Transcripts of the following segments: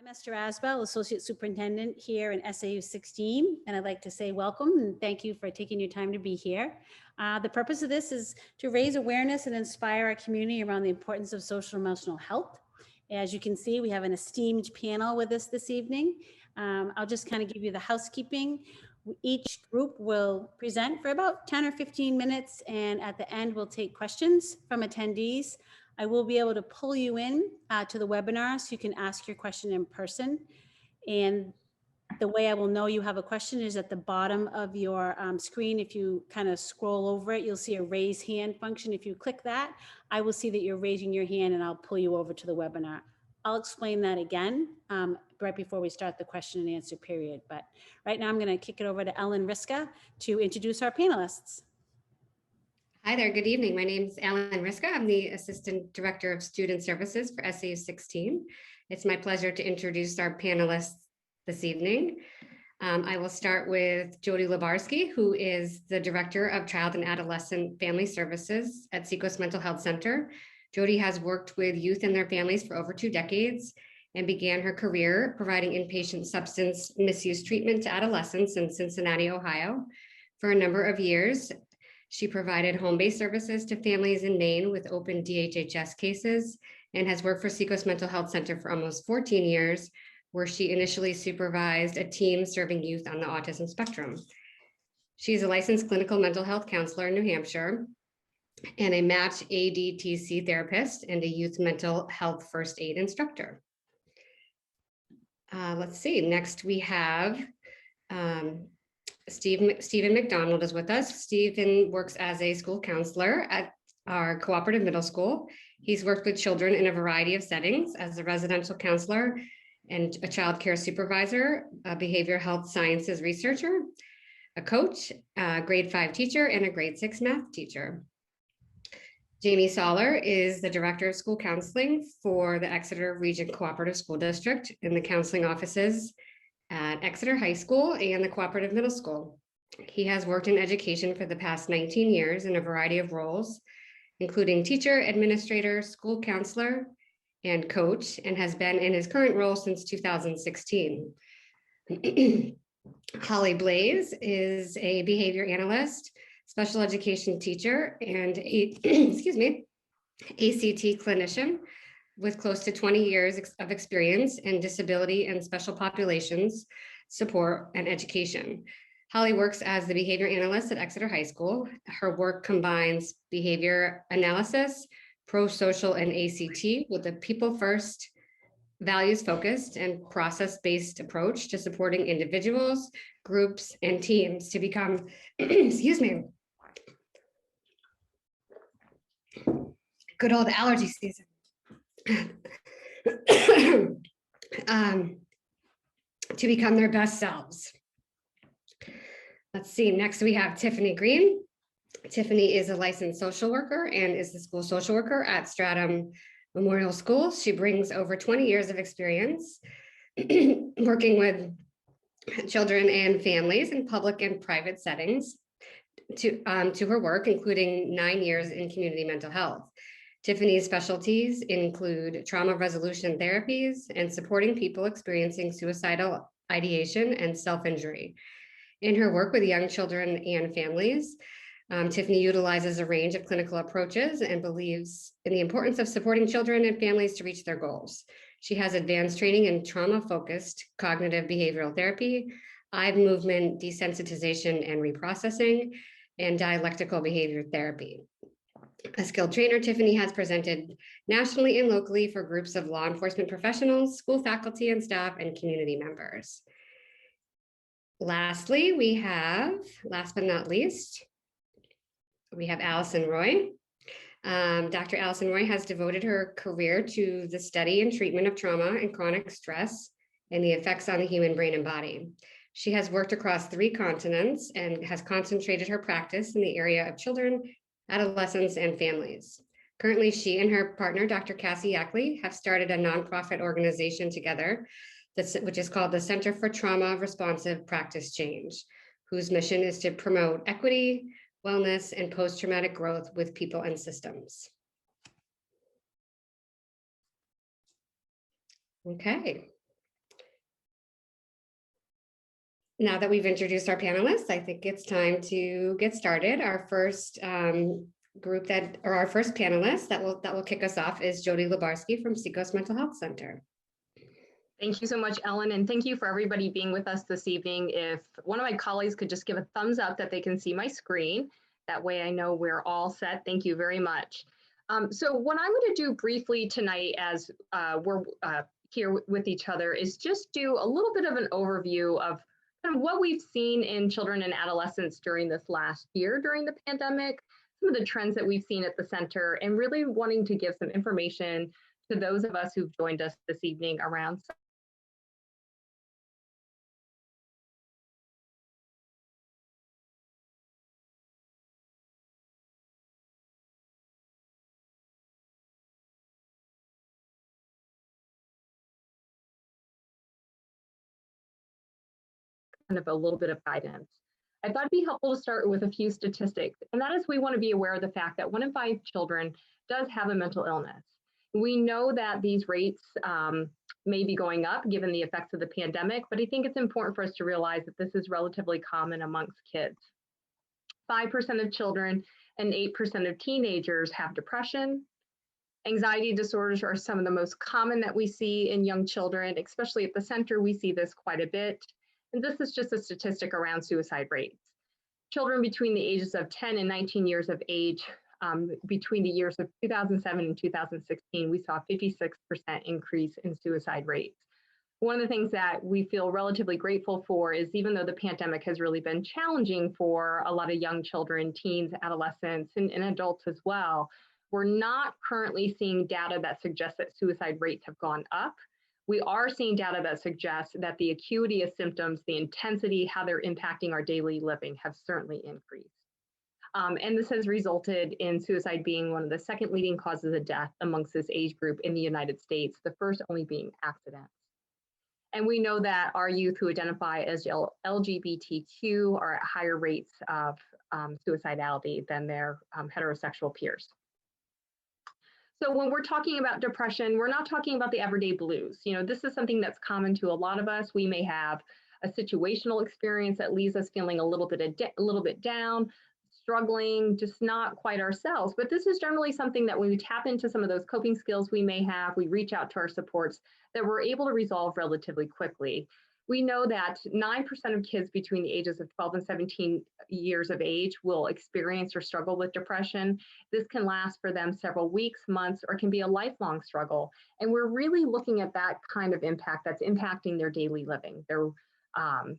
I'm Esther Asbell, Associate Superintendent here in SAU 16, and I'd like to say welcome and thank you for taking your time to be here. The purpose of this is to raise awareness and inspire our community around the importance of social and emotional health. As you can see, we have an esteemed panel with us this evening. I'll just kind of give you the housekeeping. Each group will present for about 10 or 15 minutes, and at the end, we'll take questions from attendees. I will be able to pull you in to the webinar so you can ask your question in person. And the way I will know you have a question is at the bottom of your screen. If you kind of scroll over it, you'll see a raise hand function. If you click that, I will see that you're raising your hand and I'll pull you over to the webinar. I'll explain that again right before we start the question and answer period. But right now I'm going to kick it over to Ellen Riska to introduce our panelists. Hi there, good evening. My name is Ellen Riska. I'm the Assistant Director of Student Services for SAU 16. It's my pleasure to introduce our panelists this evening. I will start with Jody Lebarsky, who is the Director of Child and Adolescent Family Services at Seacoast Mental Health Center. Jody has worked with youth and their families for over 2 decades and began her career providing inpatient substance misuse treatment to adolescents in Cincinnati, Ohio. For a number of years, she provided home-based services to families in Maine with open DHHS cases and has worked for Seacoast Mental Health Center for almost 14 years, where she initially supervised a team serving youth on the autism spectrum. She's a licensed clinical mental health counselor in New Hampshire and a match ADTC therapist and a youth mental health first aid instructor. Let's see, next we have Stephen McDonald is with us. Stephen works as a school counselor at our cooperative middle school. He's worked with children in a variety of settings as a residential counselor and a child care supervisor, a behavioral health sciences researcher, a coach, a grade 5 teacher, and a grade 6 math teacher. Jamie Soller is the Director of School Counseling for the Exeter Region Cooperative School District in the counseling offices at Exeter High School and the Cooperative Middle School. He has worked in education for the past 19 years in a variety of roles, including teacher, administrator, school counselor, and coach, and has been in his current role since 2016. Holly Blaze is a behavior analyst, special education teacher, and excuse me, ACT clinician with close to 20 years of experience in disability and special populations support and education. Holly works as the behavior analyst at Exeter High School. Her work combines behavior analysis, pro-social, and ACT with a people-first, values-focused, and process-based approach to supporting individuals, groups, and teams to become, excuse me, good old allergy season. To become their best selves. Let's see, next we have Tiffany Green. Tiffany is a licensed social worker and is the school social worker at Stratham Memorial School. She brings over 20 years of experience working with children and families in public and private settings to her work, including 9 years in community mental health. Tiffany's specialties include trauma resolution therapies and supporting people experiencing suicidal ideation and self-injury. In her work with young children and families, Tiffany utilizes a range of clinical approaches and believes in the importance of supporting children and families to reach their goals. She has advanced training in trauma-focused cognitive behavioral therapy, eye movement desensitization and reprocessing, and dialectical behavior therapy. A skilled trainer, Tiffany has presented nationally and locally for groups of law enforcement professionals, school faculty and staff, and community members. Lastly, we have, last but not least, we have Allison Roy. Dr. Allison Roy has devoted her career to the study and treatment of trauma and chronic stress and the effects on the human brain and body. She has worked across 3 continents and has concentrated her practice in the area of children, adolescents, and families. Currently, she and her partner, Dr. Cassie Ackley, have started a nonprofit organization together, which is called the Center for Trauma Responsive Practice Change, whose mission is to promote equity, wellness, and post-traumatic growth with people and systems. Okay. Now that we've introduced our panelists, I think it's time to get started. Our first our first panelist that will kick us off is Jody Lebarski from Seacoast Mental Health Center. Thank you so much, Ellen, and thank you for everybody being with us this evening. If one of my colleagues could just give a thumbs up that they can see my screen, that way I know we're all set. Thank you very much. So what I'm going to do briefly tonight as we're here with each other is just do a little bit of an overview of kind of what we've seen in children and adolescents during this last year during the pandemic, some of the trends that we've seen at the center, and really wanting to give some information to those of us who've joined us this evening around kind of a little bit of guidance. I thought it'd be helpful to start with a few statistics, and that is we want to be aware of the fact that 1 in 5 children does have a mental illness. We know that these rates may be going up given the effects of the pandemic, but I think it's important for us to realize that this is relatively common amongst kids. 5% of children and 8% of teenagers have depression. Anxiety disorders are some of the most common that we see in young children, especially at the center. We see this quite a bit. And this is just a statistic around suicide rates. Children between the ages of 10 and 19 years of age, between the years of 2007 and 2016, we saw a 56% increase in suicide rates. One of the things that we feel relatively grateful for is even though the pandemic has really been challenging for a lot of young children, teens, adolescents, and adults as well, we're not currently seeing data that suggests that suicide rates have gone up. We are seeing data that suggests that the acuity of symptoms, the intensity, how they're impacting our daily living have certainly increased. And this has resulted in suicide being one of the second leading causes of death amongst this age group in the United States, the first only being accidents. And we know that our youth who identify as LGBTQ are at higher rates of suicidality than their heterosexual peers. So when we're talking about depression, we're not talking about the everyday blues. You know, this is something that's common to a lot of us. We may have a situational experience that leaves us feeling a little bit down, struggling, just not quite ourselves. But this is generally something that when we tap into some of those coping skills we may have, we reach out to our supports, that we're able to resolve relatively quickly. We know that 9% of kids between the ages of 12 and 17 years of age will experience or struggle with depression. This can last for them several weeks, months, or can be a lifelong struggle. And we're really looking at that kind of impact that's impacting their daily living. Some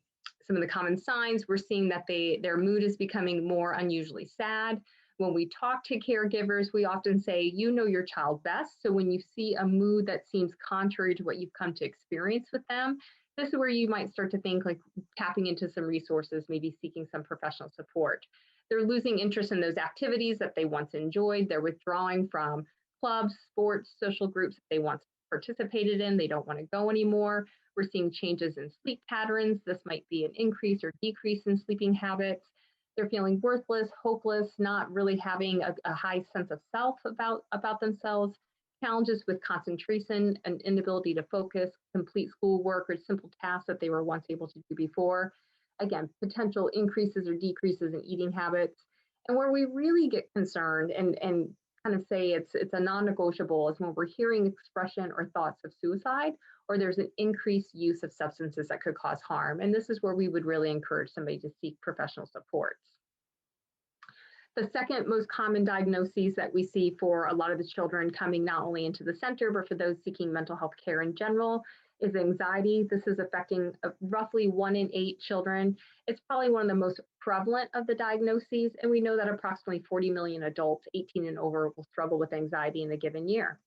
of the common signs, we're seeing that their mood is becoming more unusually sad. When we talk to caregivers, we often say, you know your child best. So when you see a mood that seems contrary to what you've come to experience with them, this is where you might start to think like tapping into some resources, maybe seeking some professional support. They're losing interest in those activities that they once enjoyed. They're withdrawing from clubs, sports, social groups that they once participated in. They don't want to go anymore. We're seeing changes in sleep patterns. This might be an increase or decrease in sleeping habits. They're feeling worthless, hopeless, not really having a high sense of self about themselves. Challenges with concentration and inability to focus, complete schoolwork, or simple tasks that they were once able to do before. Again, potential increases or decreases in eating habits. And where we really get concerned and kind of say it's a non-negotiable is when we're hearing expression or thoughts of suicide, or there's an increased use of substances that could cause harm. And this is where we would really encourage somebody to seek professional support. The second most common diagnoses that we see for a lot of the children coming not only into the center, but for those seeking mental health care in general, is anxiety. This is affecting roughly 1 in 8 children. It's probably one of the most prevalent of the diagnoses, and we know that approximately 40 million adults 18 and over will struggle with anxiety in a given year.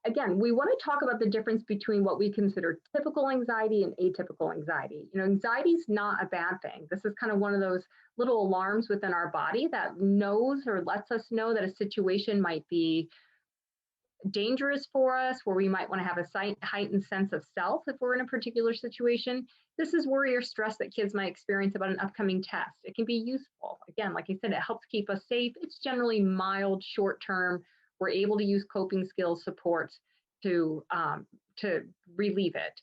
Again, we want to talk about the difference between what we consider typical anxiety and atypical anxiety. You know, anxiety is not a bad thing. This is kind of one of those little alarms within our body that knows or lets us know that a situation might be dangerous for us, where we might want to have a heightened sense of self if we're in a particular situation. This is worry or stress that kids might experience about an upcoming test. It can be useful. Again, like I said, it helps keep us safe. It's generally mild, short-term. We're able to use coping skills, supports to relieve it.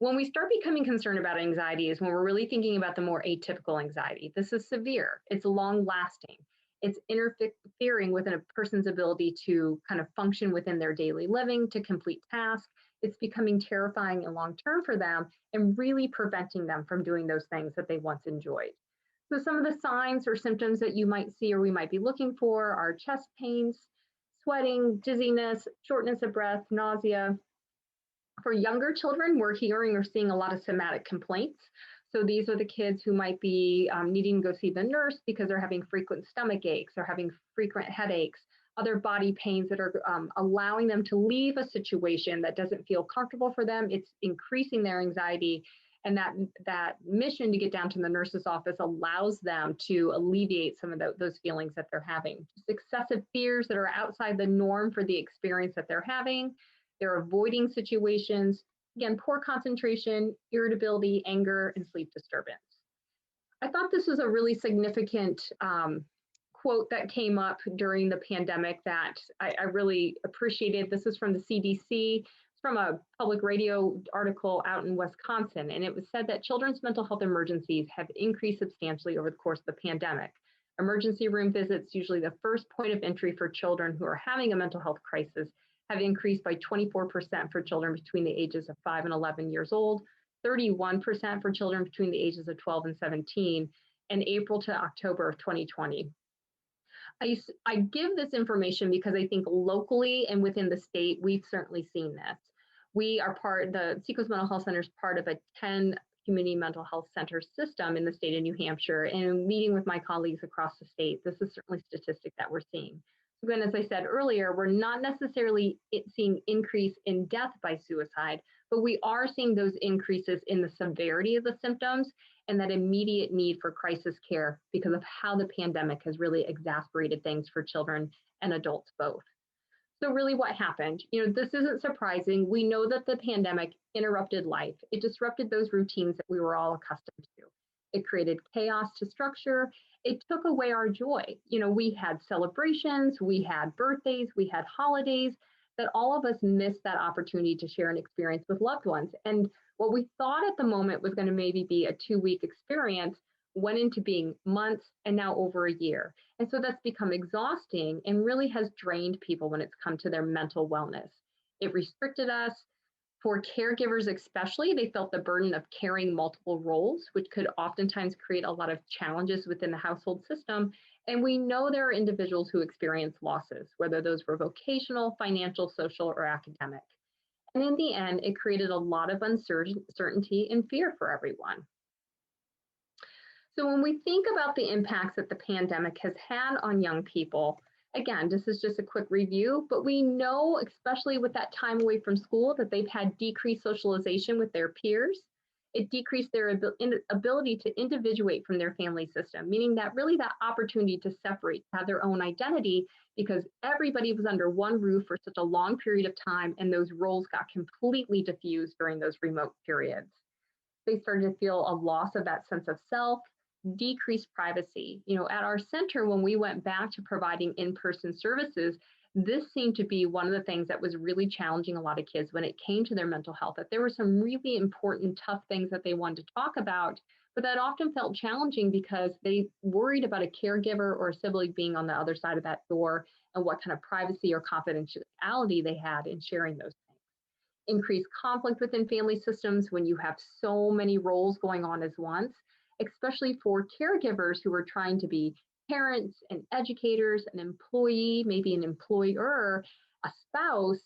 When we start becoming concerned about anxiety is when we're really thinking about the more atypical anxiety. This is severe, it's long lasting, it's interfering with a person's ability to kind of function within their daily living, to complete tasks. It's becoming terrifying and long-term for them and really preventing them from doing those things that they once enjoyed. So some of the signs or symptoms that you might see or we might be looking for are chest pains, sweating, dizziness, shortness of breath, nausea. For younger children, we're hearing or seeing a lot of somatic complaints. So these are the kids who might be needing to go see the nurse because they're having frequent stomach aches or having frequent headaches, other body pains that are allowing them to leave a situation that doesn't feel comfortable for them. It's increasing their anxiety. And that mission to get down to the nurse's office allows them to alleviate some of those feelings that they're having. Just excessive fears that are outside the norm for the experience that they're having. They're avoiding situations. Again, poor concentration, irritability, anger, and sleep disturbance. I thought this was a really significant quote that came up during the pandemic that I really appreciated. This is from the CDC. It's from a public radio article out in Wisconsin, and it was said that children's mental health emergencies have increased substantially over the course of the pandemic. Emergency room visits, usually the first point of entry for children who are having a mental health crisis, have increased by 24% for children between the ages of 5 and 11 years old, 31% for children between the ages of 12 and 17, and April to October of 2020. I give this information because I think locally and within the state, we've certainly seen this. We are the Seacoast Mental Health Center is part of a 10 community mental health center system in the state of New Hampshire. And meeting with my colleagues across the state, this is certainly a statistic that we're seeing. Again, as I said earlier, we're not necessarily seeing increase in death by suicide, but we are seeing those increases in the severity of the symptoms and that immediate need for crisis care because of how the pandemic has really exacerbated things for children and adults both. So really what happened? This isn't surprising. We know that the pandemic interrupted life. It disrupted those routines that we were all accustomed to. It created chaos to structure. It took away our joy. We had celebrations, we had birthdays, we had holidays, that all of us missed that opportunity to share an experience with loved ones. And what we thought at the moment was going to maybe be a 2-week experience went into being months and now over a year. And so that's become exhausting and really has drained people when it's come to their mental wellness. It restricted us. For caregivers especially, they felt the burden of carrying multiple roles, which could oftentimes create a lot of challenges within the household system. And we know there are individuals who experience losses, whether those were vocational, financial, social, or academic. And in the end, it created a lot of uncertainty and fear for everyone. So when we think about the impacts that the pandemic has had on young people, again, this is just a quick review, but we know, especially with that time away from school, that they've had decreased socialization with their peers. It decreased their ability to individuate from their family system, meaning that really that opportunity to separate, to have their own identity, because everybody was under one roof for such a long period of time, and those roles got completely diffused during those remote periods. They started to feel a loss of that sense of self, decreased privacy. At our center, when we went back to providing in-person services, this seemed to be one of the things that was really challenging a lot of kids when it came to their mental health, that there were some really important, tough things that they wanted to talk about, but that often felt challenging because they worried about a caregiver or a sibling being on the other side of that door and what kind of privacy or confidentiality they had in sharing those things. Increased conflict within family systems when you have so many roles going on as once, especially for caregivers who are trying to be parents and educators, an employee, maybe an employer, a spouse.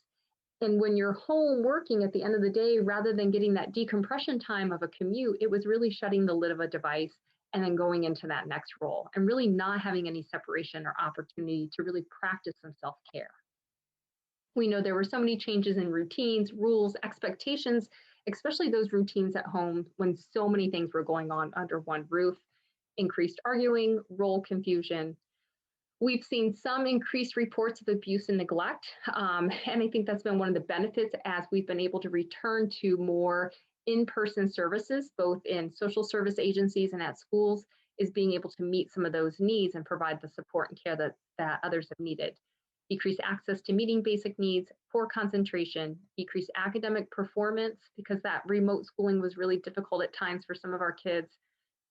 And when you're home working at the end of the day, rather than getting that decompression time of a commute, it was really shutting the lid of a device and then going into that next role and really not having any separation or opportunity to really practice some self-care. We know there were so many changes in routines, rules, expectations, especially those routines at home when so many things were going on under one roof, increased arguing, role confusion. We've seen some increased reports of abuse and neglect, and I think that's been one of the benefits as we've been able to return to more in-person services, both in social service agencies and at schools, is being able to meet some of those needs and provide the support and care that others have needed. decreased access to meeting basic needs, poor concentration, decreased academic performance because that remote schooling was really difficult at times for some of our kids,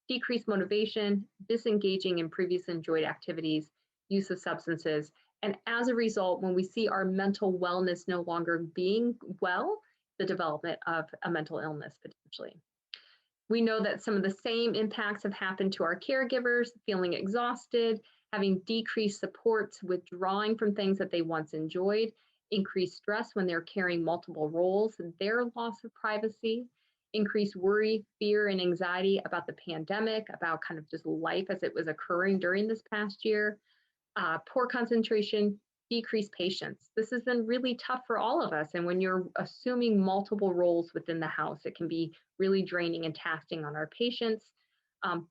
decreased motivation, disengaging in previous enjoyed activities, use of substances. And as a result, when we see our mental wellness no longer being well, the development of a mental illness potentially. We know that some of the same impacts have happened to our caregivers, feeling exhausted, having decreased supports, withdrawing from things that they once enjoyed, increased stress when they're carrying multiple roles, their loss of privacy, increased worry, fear, and anxiety about the pandemic, about kind of just life as it was occurring during this past year, poor concentration, decreased patience. This has been really tough for all of us. And when you're assuming multiple roles within the house, it can be really draining and taxing on our patients,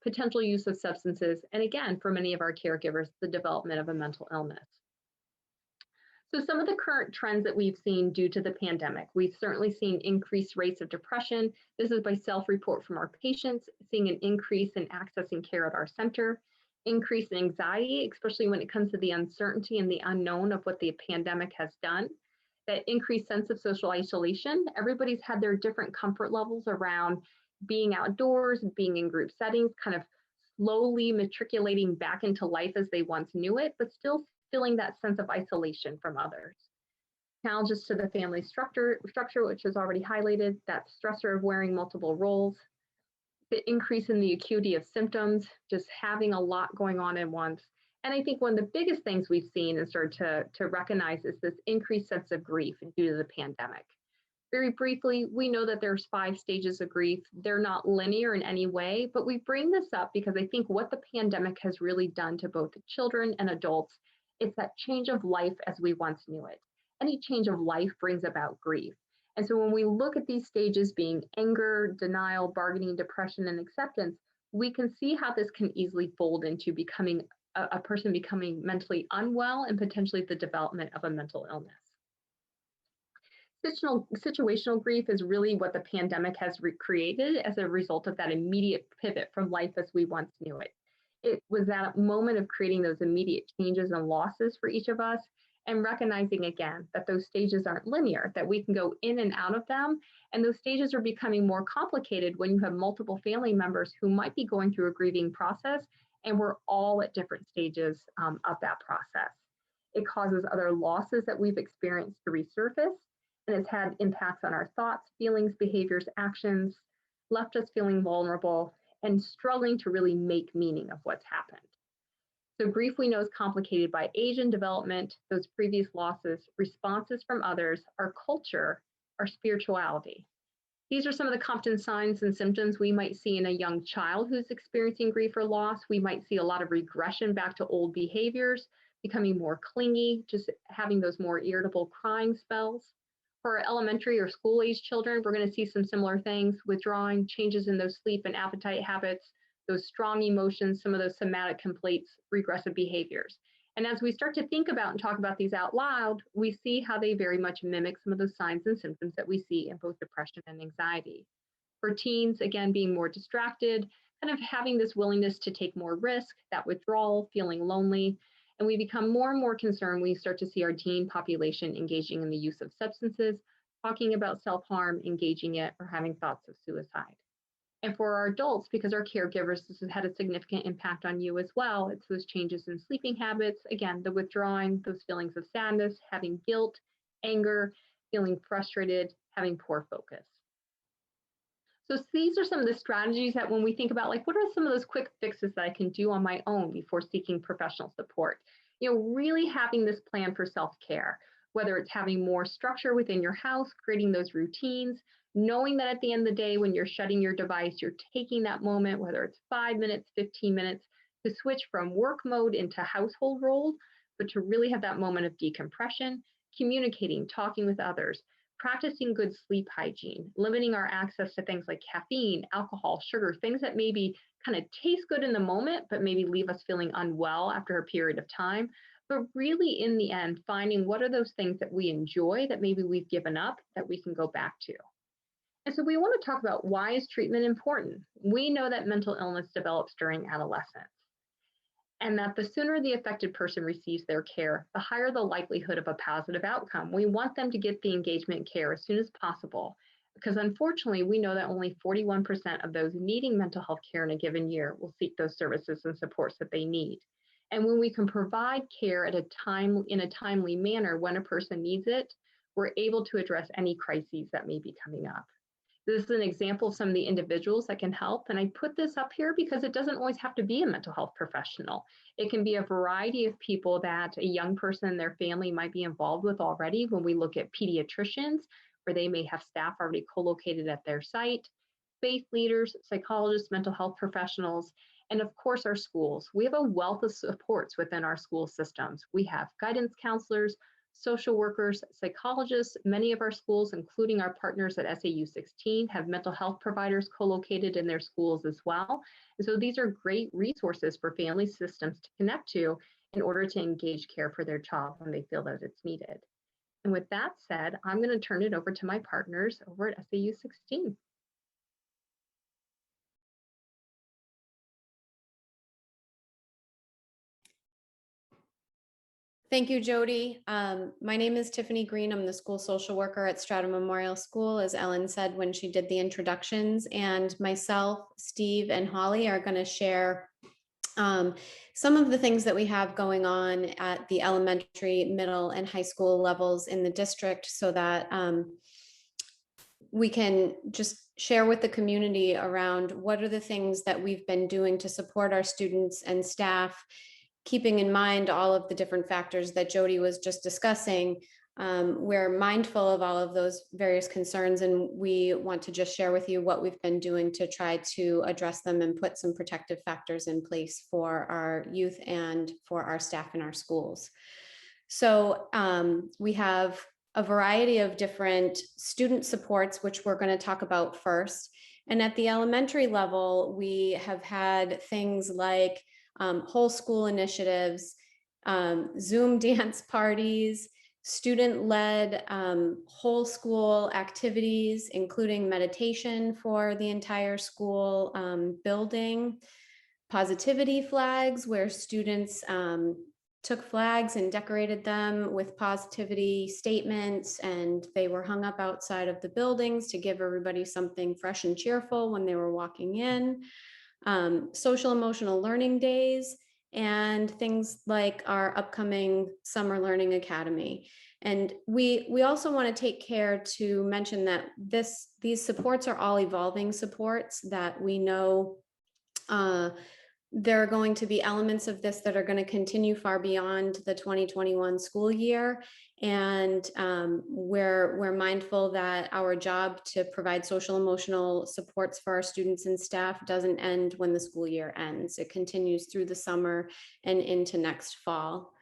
potential use of substances, and again, for many of our caregivers, the development of a mental illness. So some of the current trends that we've seen due to the pandemic, we've certainly seen increased rates of depression. This is by self-report from our patients, seeing an increase in accessing care at our center, increase in anxiety, especially when it comes to the uncertainty and the unknown of what the pandemic has done, that increased sense of social isolation. Everybody's had their different comfort levels around being outdoors, being in group settings, kind of slowly matriculating back into life as they once knew it, but still feeling that sense of isolation from others. Challenges to the family structure, which is already highlighted, that stressor of wearing multiple roles, the increase in the acuity of symptoms, just having a lot going on at once. And I think one of the biggest things we've seen and started to recognize is this increased sense of grief due to the pandemic. Very briefly, we know that there's 5 stages of grief. They're not linear in any way, but we bring this up because I think what the pandemic has really done to both children and adults is that change of life as we once knew it. Any change of life brings about grief. And so when we look at these stages being anger, denial, bargaining, depression, and acceptance, we can see how this can easily fold into becoming a person becoming mentally unwell and potentially the development of a mental illness. Situational grief is really what the pandemic has created as a result of that immediate pivot from life as we once knew it. It was that moment of creating those immediate changes and losses for each of us, and recognizing again that those stages aren't linear, that we can go in and out of them. And those stages are becoming more complicated when you have multiple family members who might be going through a grieving process, and we're all at different stages of that process. It causes other losses that we've experienced to resurface, and it's had impacts on our thoughts, feelings, behaviors, actions, left us feeling vulnerable and struggling to really make meaning of what's happened. So grief we know is complicated by age and development, those previous losses, responses from others, our culture, our spirituality. These are some of the common signs and symptoms we might see in a young child who's experiencing grief or loss. We might see a lot of regression back to old behaviors, becoming more clingy, just having those more irritable crying spells. For our elementary or school age children, we're going to see some similar things, withdrawing, changes in those sleep and appetite habits, those strong emotions, some of those somatic complaints, regressive behaviors. And as we start to think about and talk about these out loud, we see how they very much mimic some of those signs and symptoms that we see in both depression and anxiety. For teens, again, being more distracted, kind of having this willingness to take more risk, that withdrawal, feeling lonely. And we become more and more concerned when we start to see our teen population engaging in the use of substances, talking about self-harm, engaging it, or having thoughts of suicide. And for our adults, because our caregivers, this has had a significant impact on you as well. It's those changes in sleeping habits, again, the withdrawing, those feelings of sadness, having guilt, anger, feeling frustrated, having poor focus. So these are some of the strategies that when we think about, like, what are some of those quick fixes that I can do on my own before seeking professional support? You know, really having this plan for self-care, whether it's having more structure within your house, creating those routines, knowing that at the end of the day, when you're shutting your device, you're taking that moment, whether it's 5 minutes, 15 minutes, to switch from work mode into household role, but to really have that moment of decompression, communicating, talking with others, practicing good sleep hygiene, limiting our access to things like caffeine, alcohol, sugar, things that maybe kind of taste good in the moment, but maybe leave us feeling unwell after a period of time. But really, in the end, finding what are those things that we enjoy that maybe we've given up that we can go back to. And so we want to talk about, why is treatment important? We know that mental illness develops during adolescence. and that the sooner the affected person receives their care, the higher the likelihood of a positive outcome. We want them to get the engagement care as soon as possible, because unfortunately, we know that only 41% of those needing mental health care in a given year will seek those services and supports that they need. And when we can provide care in a timely manner when a person needs it, we're able to address any crises that may be coming up. This is an example of some of the individuals that can help. And I put this up here because it doesn't always have to be a mental health professional. It can be a variety of people that a young person and their family might be involved with already. When we look at pediatricians, where they may have staff already co-located at their site, faith leaders, psychologists, mental health professionals, and of course our schools. We have a wealth of supports within our school systems. We have guidance counselors, social workers, psychologists. Many of our schools, including our partners at SAU 16, have mental health providers co-located in their schools as well. And so these are great resources for family systems to connect to in order to engage care for their child when they feel that it's needed. And with that said, I'm going to turn it over to my partners over at SAU 16. Thank you, Jody. My name is Tiffany Green. I'm the school social worker at Stratham Memorial School, as Ellen said when she did the introductions. And myself, Steve, and Holly are going to share some of the things that we have going on at the elementary, middle, and high school levels in the district so that we can just share with the community around what are the things that we've been doing to support our students and staff, keeping in mind all of the different factors that Jody was just discussing. We're mindful of all of those various concerns, and we want to just share with you what we've been doing to try to address them and put some protective factors in place for our youth and for our staff in our schools. So we have a variety of different student supports, which we're going to talk about first. And at the elementary level, we have had things like whole school initiatives, Zoom dance parties, student-led whole school activities, including meditation for the entire school building, positivity flags where students took flags and decorated them with positivity statements, and they were hung up outside of the buildings to give everybody something fresh and cheerful when they were walking in. Social emotional learning days, and things like our upcoming Summer Learning Academy. And we also want to take care to mention that these supports are all evolving supports, that we know there are going to be elements of this that are going to continue far beyond the 2021 school year. And we're mindful that our job to provide social emotional supports for our students and staff doesn't end when the school year ends. It continues through the summer and into next fall.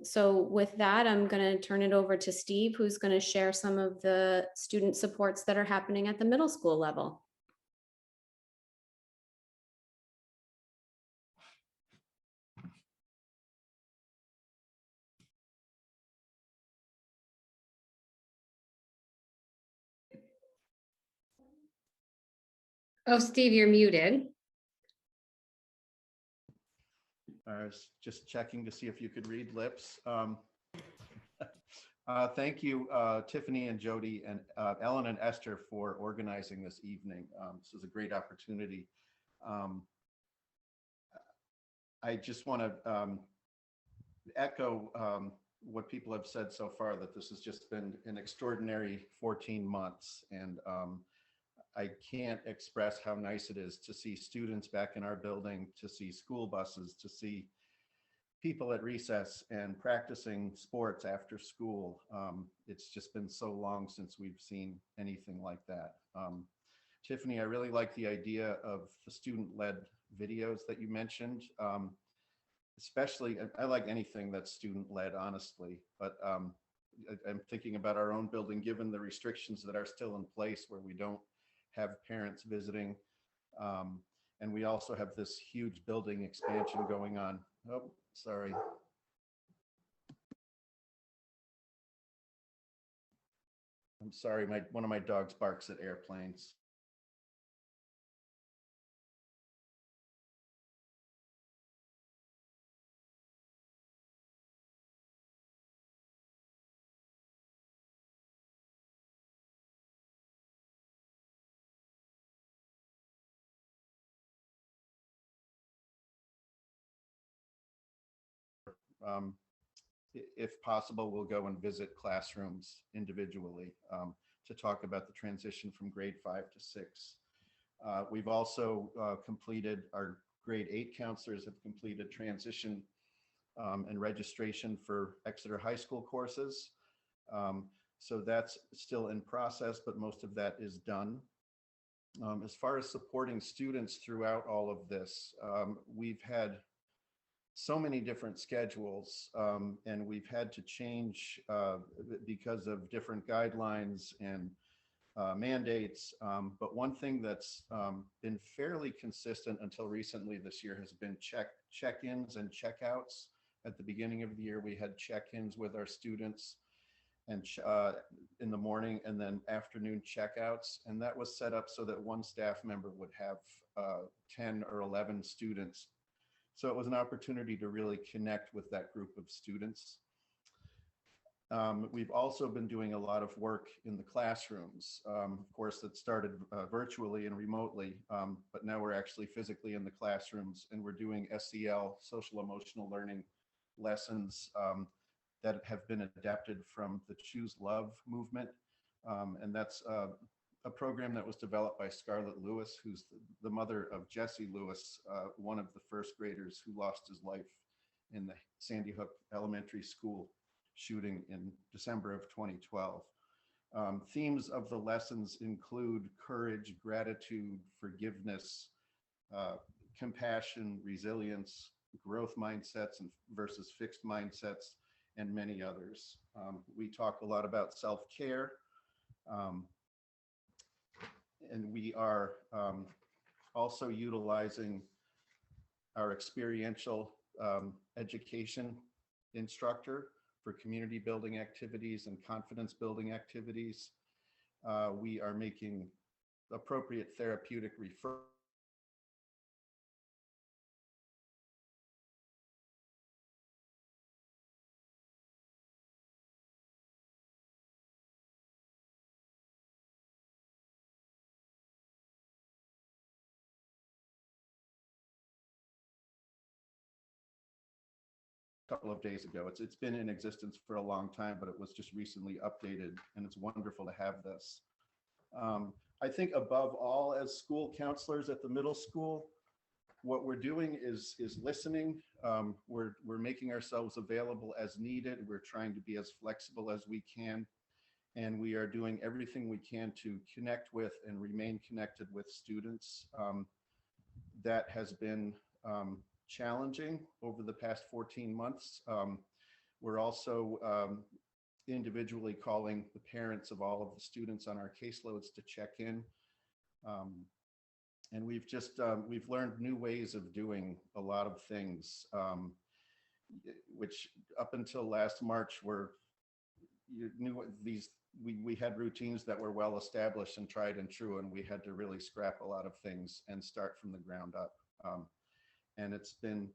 So with that, I'm going to turn it over to Steve, who's going to share some of the student supports that are happening at the middle school level. Oh, Steve, you're muted. I was just checking to see if you could read lips. Thank you, Tiffany and Jody and Ellen and Esther for organizing this evening. This is a great opportunity. I just want to echo what people have said so far, that this has just been an extraordinary 14 months. And I can't express how nice it is to see students back in our building, to see school buses, to see people at recess and practicing sports after school. It's just been so long since we've seen anything like that. Tiffany, I really like the idea of the student-led videos that you mentioned. Especially, I like anything that's student-led, honestly, but I'm thinking about our own building, given the restrictions that are still in place where we don't have parents visiting. And we also have this huge building expansion going on. Oh, sorry. I'm sorry, one of my dogs barks at airplanes. if possible, we'll go and visit classrooms individually to talk about the transition from grade 5 to 6. We've also completed, our grade 8 counselors have completed transition and registration for Exeter High School courses. So that's still in process, but most of that is done. As far as supporting students throughout all of this, we've had so many different schedules, and we've had to change because of different guidelines and mandates. But one thing that's been fairly consistent until recently this year has been check-ins and checkouts. At the beginning of the year, we had check-ins with our students and in the morning, and then afternoon checkouts. And that was set up so that one staff member would have 10 or 11 students. So it was an opportunity to really connect with that group of students. We've also been doing a lot of work in the classrooms. Of course, it started virtually and remotely, but now we're actually physically in the classrooms, and we're doing SEL, social emotional learning lessons that have been adapted from the Choose Love movement. And that's a program that was developed by Scarlett Lewis, who's the mother of Jesse Lewis, one of the first graders who lost his life in the Sandy Hook Elementary School shooting in December of 2012. Themes of the lessons include courage, gratitude, forgiveness, compassion, resilience, growth mindsets versus fixed mindsets, and many others. We talk a lot about self-care, and we are also utilizing our experiential education instructor for community building activities and confidence building activities. We are making appropriate therapeutic referrals couple of days ago. It's been in existence for a long time, but it was just recently updated, and it's wonderful to have this. I think above all, as school counselors at the middle school, what we're doing is listening. We're making ourselves available as needed. We're trying to be as flexible as we can, and we are doing everything we can to connect with and remain connected with students. That has been challenging over the past 14 months. We're also individually calling the parents of all of the students on our caseloads to check in. And we've learned new ways of doing a lot of things, which up until last March we had routines that were well established and tried and true, and we had to really scrap a lot of things and start from the ground up. And it's been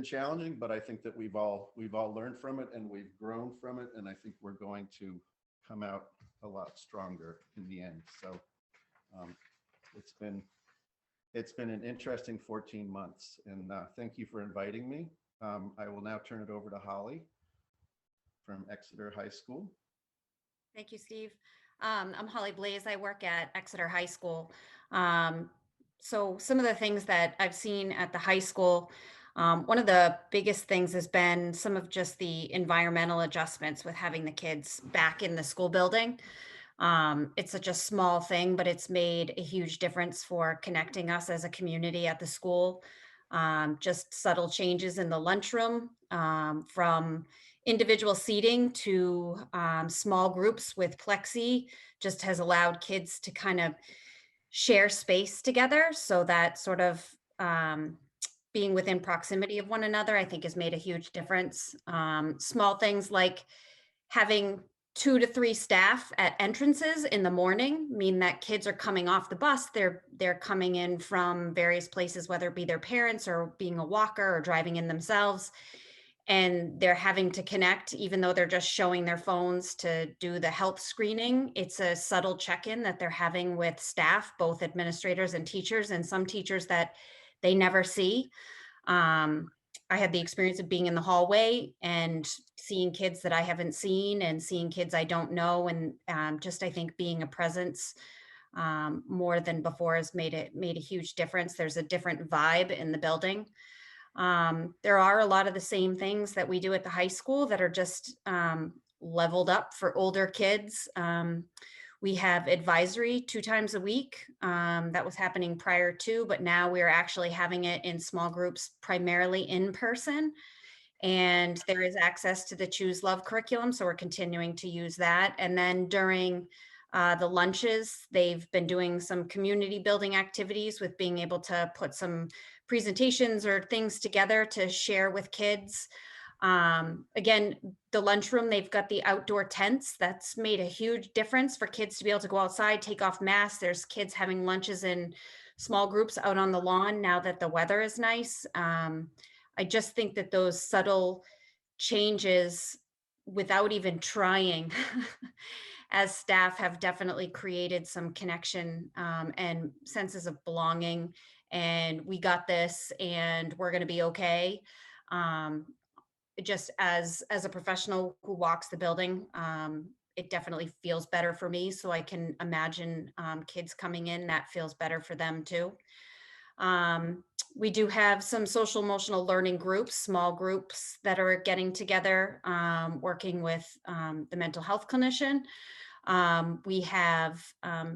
challenging, but I think that we've all learned from it, and we've grown from it, and I think we're going to come out a lot stronger in the end. So it's been an interesting 14 months, and thank you for inviting me. I will now turn it over to Holly from Exeter High School. Thank you, Steve. I'm Holly Blaze. I work at Exeter High School. So some of the things that I've seen at the high school, one of the biggest things has been some of just the environmental adjustments with having the kids back in the school building. It's such a small thing, but it's made a huge difference for connecting us as a community at the school. Just subtle changes in the lunchroom, from individual seating to small groups with plexi, just has allowed kids to kind of share space together. So that sort of being within proximity of one another, I think has made a huge difference. Small things like having 2 to 3 staff at entrances in the morning mean that kids are coming off the bus. They're coming in from various places, whether it be their parents or being a walker or driving in themselves. And they're having to connect, even though they're just showing their phones to do the health screening. It's a subtle check-in that they're having with staff, both administrators and teachers, and some teachers that they never see. I had the experience of being in the hallway and seeing kids that I haven't seen and seeing kids I don't know. And just, I think being a presence more than before has made a huge difference. There's a different vibe in the building. There are a lot of the same things that we do at the high school that are just leveled up for older kids. We have advisory 2 times a week. That was happening prior to, but now we're actually having it in small groups, primarily in person. And there is access to the Choose Love curriculum, so we're continuing to use that. And then during the lunches, they've been doing some community building activities with being able to put some presentations or things together to share with kids. Again, the lunchroom, they've got the outdoor tents. That's made a huge difference for kids to be able to go outside, take off masks. There's kids having lunches in small groups out on the lawn now that the weather is nice. I just think that those subtle changes without even trying as staff have definitely created some connection and senses of belonging, and we got this and we're going to be okay. Just as a professional who walks the building, it definitely feels better for me. So I can imagine kids coming in, that feels better for them too. We do have some social emotional learning groups, small groups that are getting together, working with the mental health clinician. We have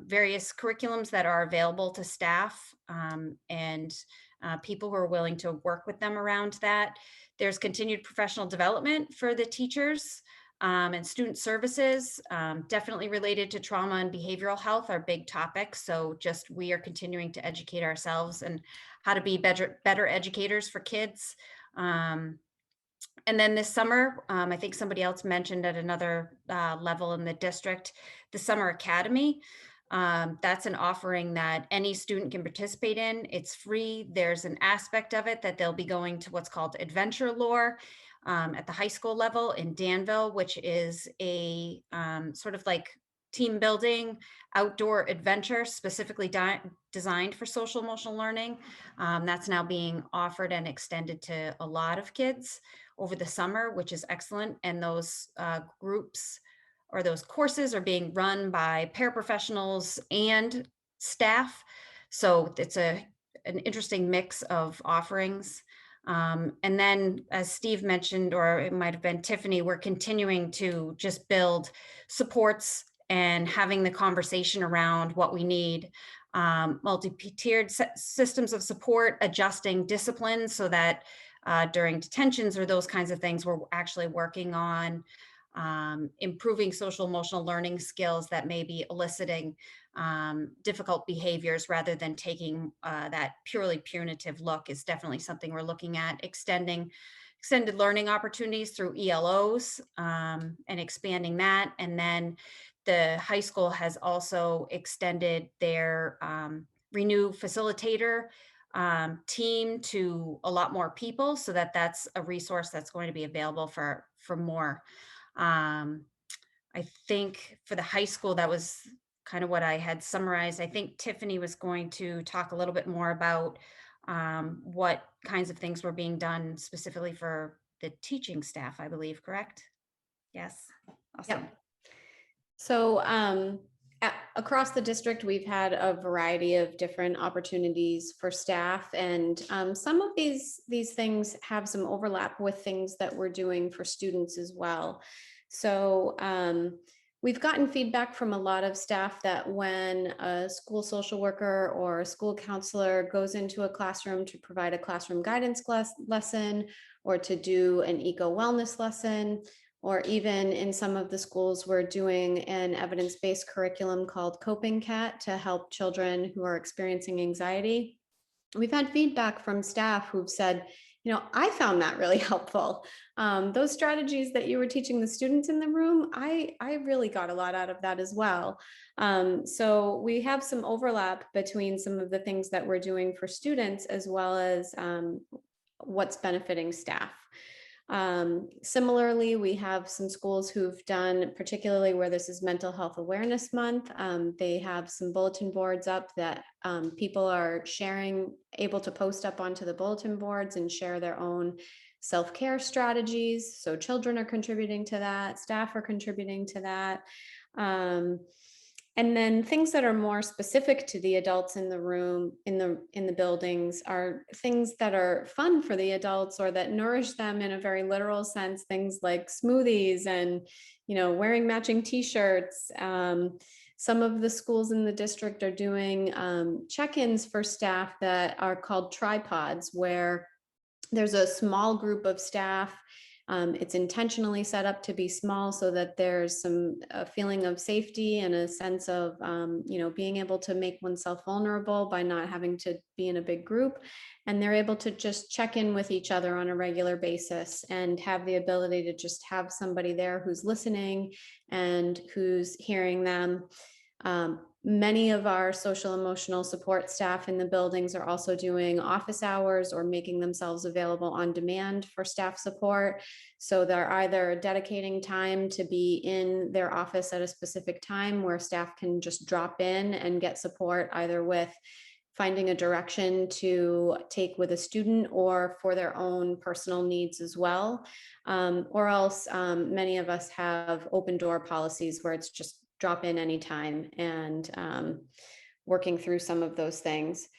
various curriculums that are available to staff and people who are willing to work with them around that. There's continued professional development for the teachers and student services, definitely related to trauma and behavioral health are big topics. So just we are continuing to educate ourselves and how to be better educators for kids. And then this summer, I think somebody else mentioned at another level in the district, the Summer Academy. That's an offering that any student can participate in. It's free. There's an aspect of it that they'll be going to what's called Adventure Lore at the high school level in Danville, which is a sort of like team building outdoor adventure specifically designed for social emotional learning. That's now being offered and extended to a lot of kids over the summer, which is excellent. And those groups or those courses are being run by paraprofessionals and staff. So it's an interesting mix of offerings. And then as Steve mentioned, or it might have been Tiffany, we're continuing to just build supports and having the conversation around what we need. Multi-tiered systems of support, adjusting disciplines so that during detentions or those kinds of things, we're actually working on improving social emotional learning skills that may be eliciting difficult behaviors rather than taking that purely punitive look is definitely something we're looking at. Extended learning opportunities through ELOs and expanding that. And then the high school has also extended their Renew facilitator team to a lot more people, so that that's a resource that's going to be available for more. I think for the high school, that was kind of what I had summarized. I think Tiffany was going to talk a little bit more about what kinds of things were being done specifically for the teaching staff, I believe, correct? Yes. Awesome. Yep. So across the district, we've had a variety of different opportunities for staff, and some of these things have some overlap with things that we're doing for students as well. So we've gotten feedback from a lot of staff that when a school social worker or a school counselor goes into a classroom to provide a classroom guidance lesson or to do an eco-wellness lesson, or even in some of the schools, we're doing an evidence-based curriculum called Coping Cat to help children who are experiencing anxiety. We've had feedback from staff who've said, you know, I found that really helpful. Those strategies that you were teaching the students in the room, I really got a lot out of that as well. So we have some overlap between some of the things that we're doing for students as well as what's benefiting staff. Similarly, we have some schools who've done, particularly where this is Mental Health Awareness Month, they have some bulletin boards up that people are sharing, able to post up onto the bulletin boards and share their own self-care strategies. So children are contributing to that, staff are contributing to that. And then things that are more specific to the adults in the room, in the buildings, are things that are fun for the adults or that nourish them in a very literal sense. Things like smoothies and, wearing matching t-shirts. Some of the schools in the district are doing check-ins for staff that are called tripods, where there's a small group of staff. It's intentionally set up to be small so that there's a feeling of safety and a sense of, being able to make oneself vulnerable by not having to be in a big group. And they're able to just check in with each other on a regular basis and have the ability to just have somebody there who's listening and who's hearing them. Many of our social emotional support staff in the buildings are also doing office hours or making themselves available on demand for staff support. So they're either dedicating time to be in their office at a specific time where staff can just drop in and get support, either with finding a direction to take with a student or for their own personal needs as well. Or else many of us have open door policies where it's just drop in anytime, and working through some of those things.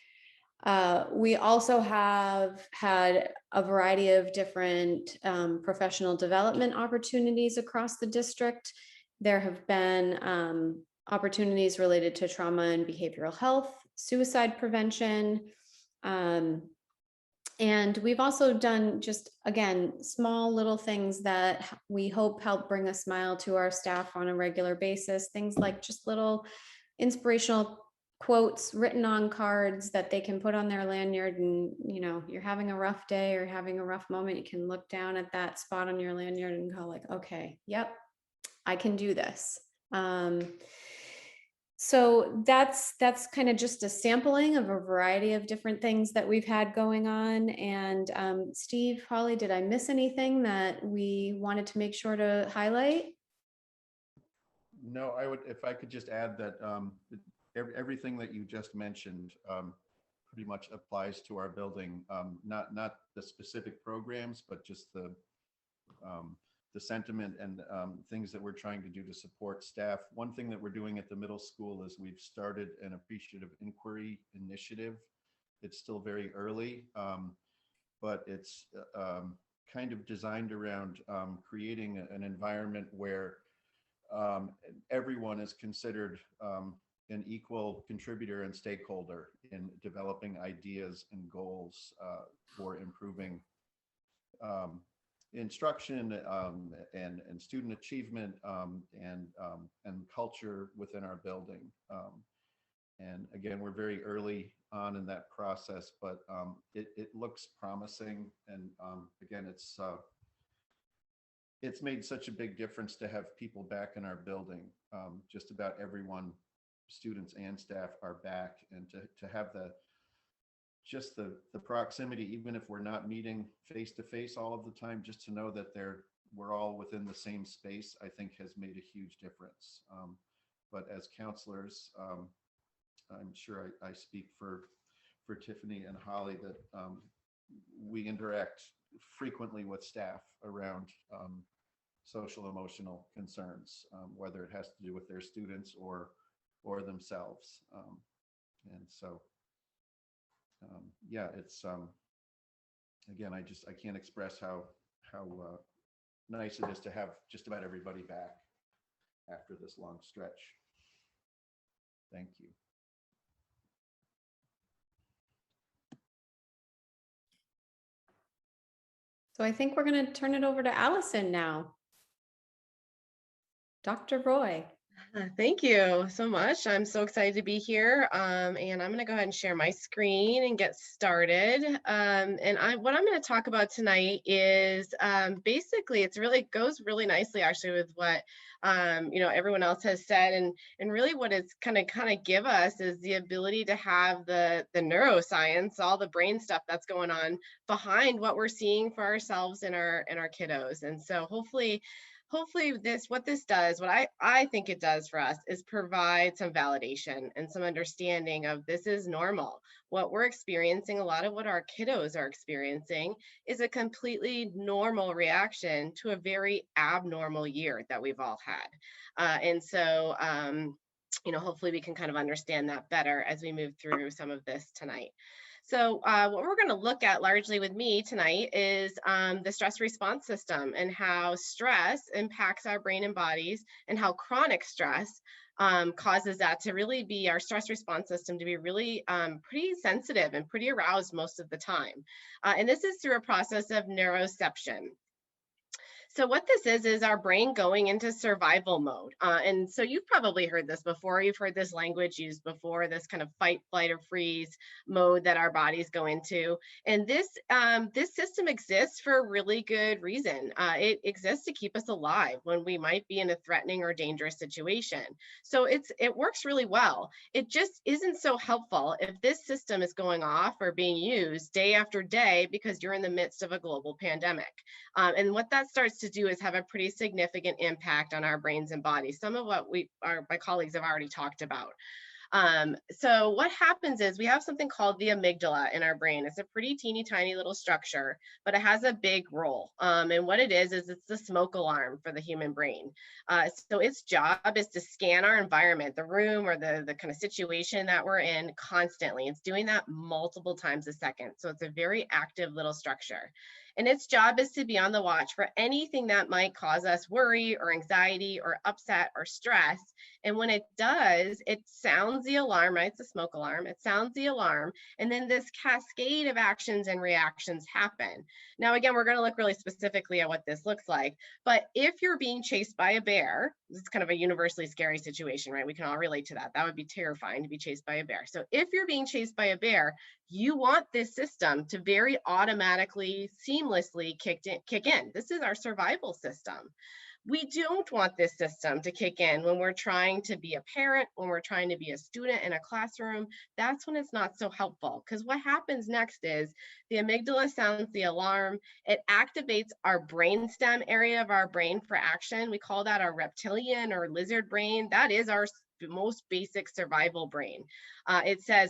We also have had a variety of different professional development opportunities across the district. There have been opportunities related to trauma and behavioral health, suicide prevention, and we've also done just, again, small little things that we hope help bring a smile to our staff on a regular basis. Things like just little inspirational quotes written on cards that they can put on their lanyard. And, you're having a rough day or having a rough moment, you can look down at that spot on your lanyard and go like, okay, yep, I can do this. So that's kind of just a sampling of a variety of different things that we've had going on. And Steve, Holly, did I miss anything that we wanted to make sure to highlight? No, I would, if I could just add that everything that you just mentioned pretty much applies to our building. Not the specific programs, but just the sentiment and things that we're trying to do to support staff. One thing that we're doing at the middle school is we've started an appreciative inquiry initiative. It's still very early, but it's kind of designed around creating an environment where everyone is considered an equal contributor and stakeholder in developing ideas and goals for improving instruction and student achievement and culture within our building. And again, we're very early on in that process, but it looks promising. And again, it's made such a big difference to have people back in our building. Just about everyone, students and staff, are back, and to have the proximity, even if we're not meeting face to face all of the time, just to know that we're all within the same space, I think has made a huge difference. But as counselors, I'm sure I speak for Tiffany and Holly that we interact frequently with staff around social emotional concerns, whether it has to do with their students or themselves. And so yeah, it's again, I can't express how nice it is to have just about everybody back after this long stretch. Thank you. So I think we're going to turn it over to Allison now. Dr. Roy. Thank you so much. I'm so excited to be here. And I'm going to go ahead and share my screen and get started. What I'm going to talk about tonight is basically it's really goes really nicely actually with what everyone else has said, and really what it's kind of give us is the ability to have the neuroscience, all the brain stuff that's going on behind what we're seeing for ourselves and our kiddos. And so hopefully what this does, what I think it does for us is provide some validation and some understanding of this is normal. What we're experiencing, a lot of what our kiddos are experiencing is a completely normal reaction to a very abnormal year that we've all had. Hopefully we can kind of understand that better as we move through some of this tonight. So what we're going to look at largely with me tonight is the stress response system and how stress impacts our brain and bodies, and how chronic stress causes that to really be our stress response system to be really pretty sensitive and pretty aroused most of the time. And this is through a process of neuroception. So what this is our brain going into survival mode. And so you've probably heard this before. You've heard this language used before, this kind of fight, flight, or freeze mode that our bodies go into. And this system exists for a really good reason. It exists to keep us alive when we might be in a threatening or dangerous situation. So it works really well. It just isn't so helpful if this system is going off or being used day after day because you're in the midst of a global pandemic. And what that starts to do is have a pretty significant impact on our brains and bodies. Some of what my colleagues have already talked about. So what happens is we have something called the amygdala in our brain. It's a pretty teeny tiny little structure, but it has a big role. And what it is it's the smoke alarm for the human brain. So its job is to scan our environment, the room or the kind of situation that we're in constantly. It's doing that multiple times a second. So it's a very active little structure. And its job is to be on the watch for anything that might cause us worry or anxiety or upset or stress. And when it does, it sounds the alarm, right? It's a smoke alarm. It sounds the alarm. And then this cascade of actions and reactions happen. Now, again, we're going to look really specifically at what this looks like. But if you're being chased by a bear, this is kind of a universally scary situation, right? We can all relate to that. That would be terrifying to be chased by a bear. So if you're being chased by a bear, you want this system to very automatically, seamlessly kick in. This is our survival system. We don't want this system to kick in when we're trying to be a parent, when we're trying to be a student in a classroom. That's when it's not so helpful, because what happens next is the amygdala sounds the alarm. It activates our brainstem area of our brain for action. We call that our reptilian or lizard brain. That is our most basic survival brain. The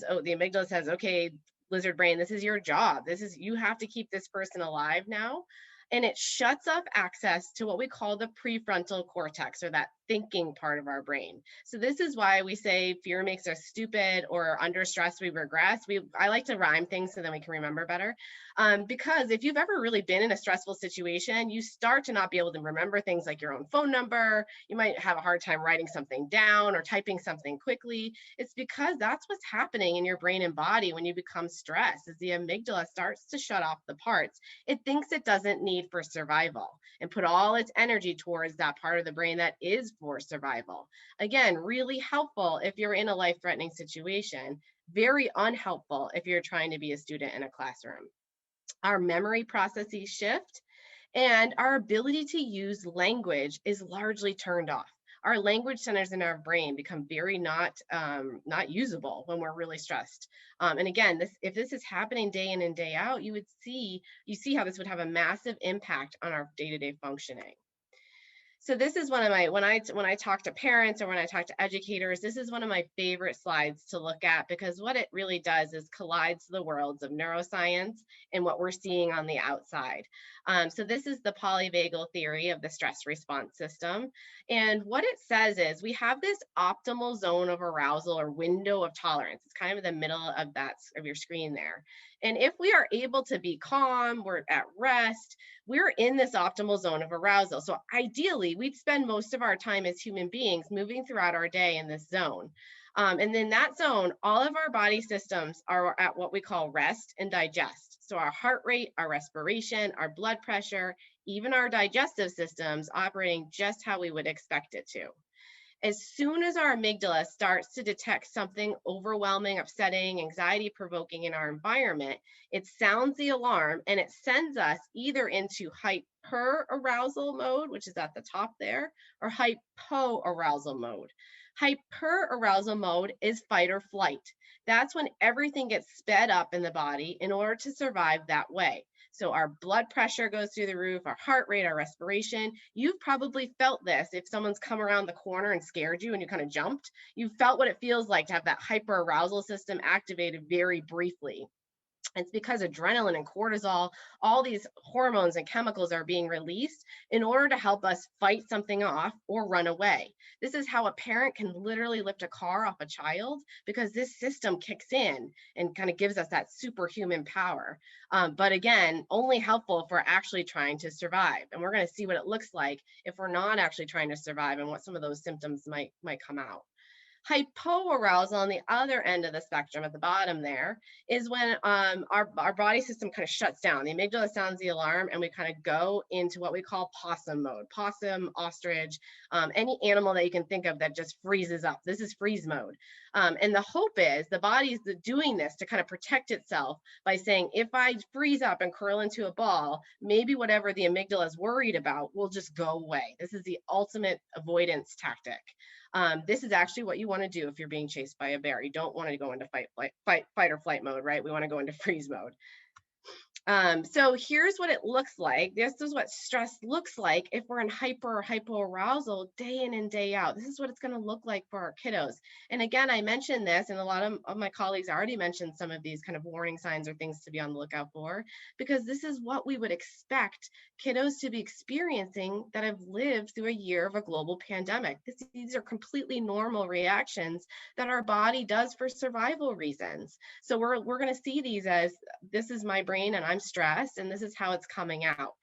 amygdala says, okay, lizard brain, this is your job. You have to keep this person alive now. And it shuts off access to what we call the prefrontal cortex, or that thinking part of our brain. So this is why we say fear makes us stupid, or under stress we regress. I like to rhyme things so then we can remember better. Because if you've ever really been in a stressful situation, you start to not be able to remember things like your own phone number. You might have a hard time writing something down or typing something quickly. It's because that's what's happening in your brain and body when you become stressed, is the amygdala starts to shut off the parts it thinks it doesn't need for survival, and put all its energy towards that part of the brain that is for survival. Again, really helpful if you're in a life-threatening situation, very unhelpful if you're trying to be a student in a classroom. Our memory processes shift, and our ability to use language is largely turned off. Our language centers in our brain become very not usable when we're really stressed. And again, if this is happening day in and day out, you see how this would have a massive impact on our day-to-day functioning. So this is one of my, when I talk to parents or when I talk to educators, this is one of my favorite slides to look at, because what it really does is collides the worlds of neuroscience and what we're seeing on the outside. So this is the polyvagal theory of the stress response system. And what it says is we have this optimal zone of arousal, or window of tolerance. It's kind of in the middle of your screen there. And if we are able to be calm, we're at rest, we're in this optimal zone of arousal. So ideally, we'd spend most of our time as human beings moving throughout our day in this zone. And in that zone, all of our body systems are at what we call rest and digest. So our heart rate, our respiration, our blood pressure, even our digestive systems operating just how we would expect it to. As soon as our amygdala starts to detect something overwhelming, upsetting, anxiety provoking in our environment, it sounds the alarm and it sends us either into hyperarousal mode, which is at the top there, or hypoarousal mode. Hyperarousal mode is fight or flight. That's when everything gets sped up in the body in order to survive that way. So our blood pressure goes through the roof, our heart rate, our respiration. You've probably felt this if someone's come around the corner and scared you and you kind of jumped. You felt what it feels like to have that hyperarousal system activated very briefly. It's because adrenaline and cortisol, all these hormones and chemicals are being released in order to help us fight something off or run away. This is how a parent can literally lift a car off a child, because this system kicks in and kind of gives us that superhuman power. But again, only helpful if we're actually trying to survive. And we're going to see what it looks like if we're not actually trying to survive and what some of those symptoms might come out. Hypoarousal on the other end of the spectrum at the bottom there is when our body system kind of shuts down. The amygdala sounds the alarm and we kind of go into what we call possum mode. Possum, ostrich, any animal that you can think of that just freezes up. This is freeze mode. And the hope is the body's doing this to kind of protect itself by saying, if I freeze up and curl into a ball, maybe whatever the amygdala is worried about will just go away. This is the ultimate avoidance tactic. This is actually what you want to do if you're being chased by a bear. You don't want to go into fight or flight mode, right? We want to go into freeze mode. So here's what it looks like. This is what stress looks like if we're in hyper or hypoarousal day in and day out. This is what it's going to look like for our kiddos. And again, I mentioned this, and a lot of my colleagues already mentioned some of these kind of warning signs or things to be on the lookout for, because this is what we would expect kiddos to be experiencing that have lived through a year of a global pandemic. These are completely normal reactions that our body does for survival reasons. So we're going to see these as, this is my brain and I'm stressed, and this is how it's coming out.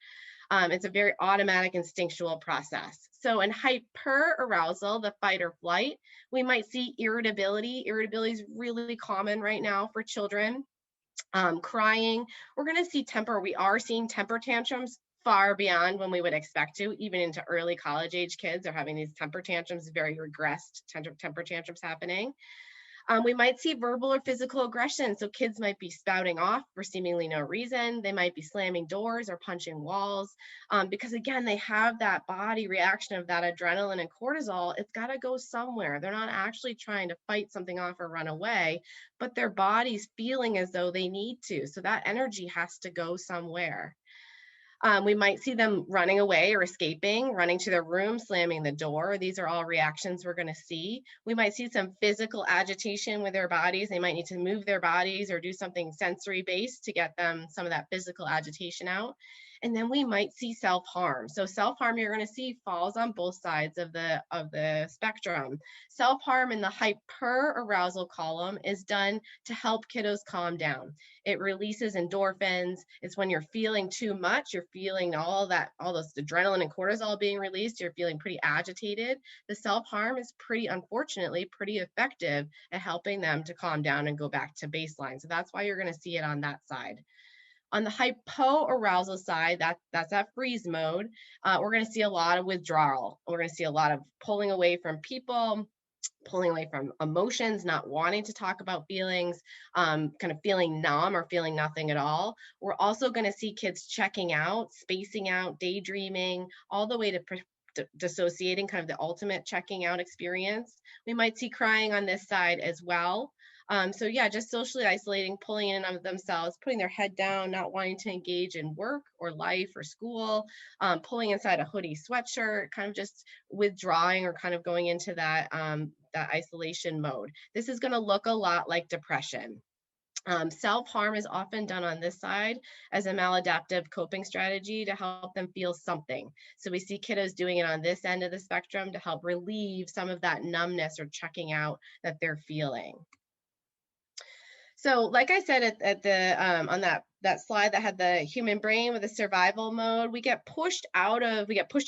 It's a very automatic instinctual process. So in hyperarousal, the fight or flight, we might see irritability. Irritability is really common right now for children. Crying. We're going to see we are seeing temper tantrums far beyond when we would expect to. Even into early college age kids are having these temper tantrums, very regressed temper tantrums happening. We might see verbal or physical aggression. So kids might be spouting off for seemingly no reason. They might be slamming doors or punching walls because, again, they have that body reaction of that adrenaline and cortisol. It's got to go somewhere. They're not actually trying to fight something off or run away, but their body's feeling as though they need to. So that energy has to go somewhere. We might see them running away or escaping, running to their room, slamming the door. These are all reactions we're going to see. We might see some physical agitation with their bodies. They might need to move their bodies or do something sensory based to get them some of that physical agitation out. And then we might see self-harm. So self-harm, you're going to see, falls on both sides of the spectrum. Self-harm in the hyperarousal column is done to help kiddos calm down. It releases endorphins. It's when you're feeling too much, you're feeling all this adrenaline and cortisol being released, you're feeling pretty agitated. The self-harm is unfortunately pretty effective at helping them to calm down and go back to baseline. So that's why you're going to see it on that side. On the hypoarousal side, that's that freeze mode, we're going to see a lot of withdrawal. We're going to see a lot of pulling away from people, pulling away from emotions, not wanting to talk about feelings, kind of feeling numb or feeling nothing at all. We're also going to see kids checking out, spacing out, daydreaming, all the way to dissociating, kind of the ultimate checking out experience. We might see crying on this side as well. So yeah, just socially isolating, pulling in on themselves, putting their head down, not wanting to engage in work or life or school, pulling inside a hoodie sweatshirt, kind of just withdrawing or kind of going into that isolation mode. This is going to look a lot like depression. Self-harm is often done on this side as a maladaptive coping strategy to help them feel something. So we see kiddos doing it on this end of the spectrum to help relieve some of that numbness or checking out that they're feeling. So like I said at the on that slide that had the human brain with the survival mode, we get pushed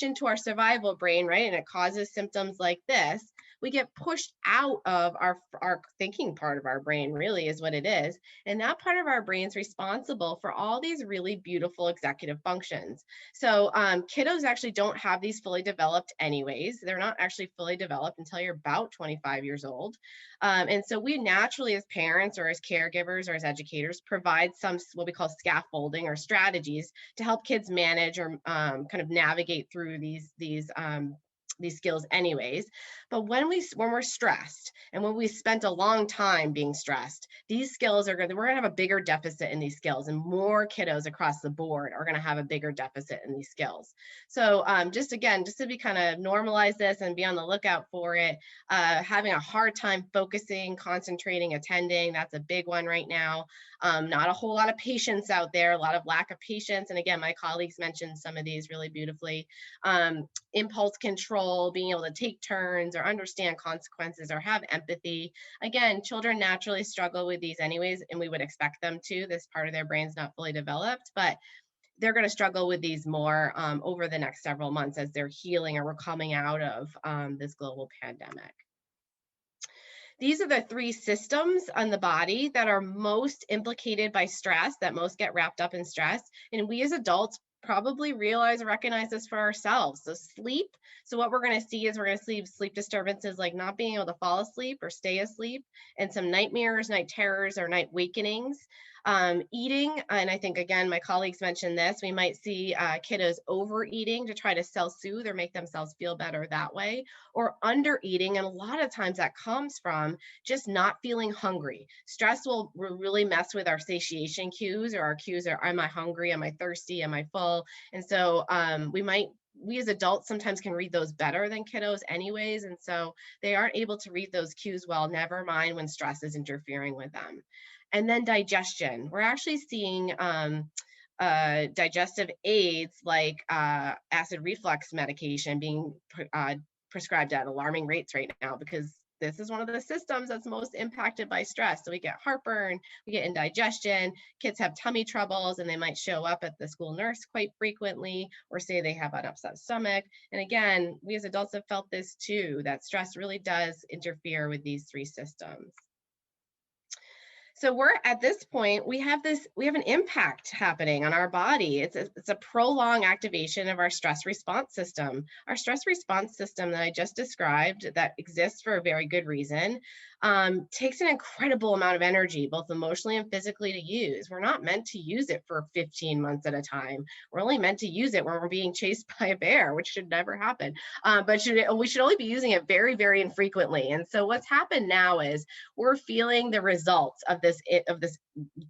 into our survival brain, right? And it causes symptoms like this. we get pushed out of our thinking part of our brain, really is what it is. And that part of our brain is responsible for all these really beautiful executive functions. So kiddos actually don't have these fully developed anyways. They're not actually fully developed until you're about 25 years old. And so we naturally, as parents or as caregivers or as educators, provide some what we call scaffolding or strategies to help kids manage or kind of navigate through these skills anyways. But when we're stressed and when we spent a long time being stressed, these skills we're going to have a bigger deficit in these skills, and more kiddos across the board are going to have a bigger deficit in these skills. So just to be kind of normalize this and be on the lookout for it, having a hard time focusing, concentrating, attending, that's a big one right now. Not a whole lot of patience out there, a lot of lack of patience. And again, my colleagues mentioned some of these really beautifully. Impulse control, being able to take turns or understand consequences or have empathy. Again, children naturally struggle with these anyways, and we would expect them to. This part of their brain's not fully developed, but they're going to struggle with these more over the next several months as they're healing or we're coming out of this global pandemic. These are the 3 systems on the body that are most implicated by stress, that most get wrapped up in stress. And we as adults probably realize or recognize this for ourselves. So sleep. So what we're going to see is we're going to see sleep disturbances like not being able to fall asleep or stay asleep, and some nightmares, night terrors, or night wakenings. Eating, and I think, again, my colleagues mentioned this, we might see kiddos overeating to try to self-soothe or make themselves feel better that way, or under-eating, and a lot of times that comes from just not feeling hungry. Stress will really mess with our satiation cues, or our cues are, am I hungry, am I thirsty, am I full? And so we as adults sometimes can read those better than kiddos anyways, and so they aren't able to read those cues well, never mind when stress is interfering with them. And then digestion. We're actually seeing digestive aids like acid reflux medication being prescribed at alarming rates right now, because this is one of the systems that's most impacted by stress. So we get heartburn, we get indigestion, kids have tummy troubles, and they might show up at the school nurse quite frequently or say they have an upset stomach. And again, we as adults have felt this too, that stress really does interfere with these 3 systems. So we're at this point, we have an impact happening on our body. It's a prolonged activation of our stress response system. Our stress response system that I just described, that exists for a very good reason, takes an incredible amount of energy, both emotionally and physically, to use. We're not meant to use it for 15 months at a time. We're only meant to use it when we're being chased by a bear, which should never happen. But we should only be using it very, very infrequently. And so what's happened now is we're feeling the results of this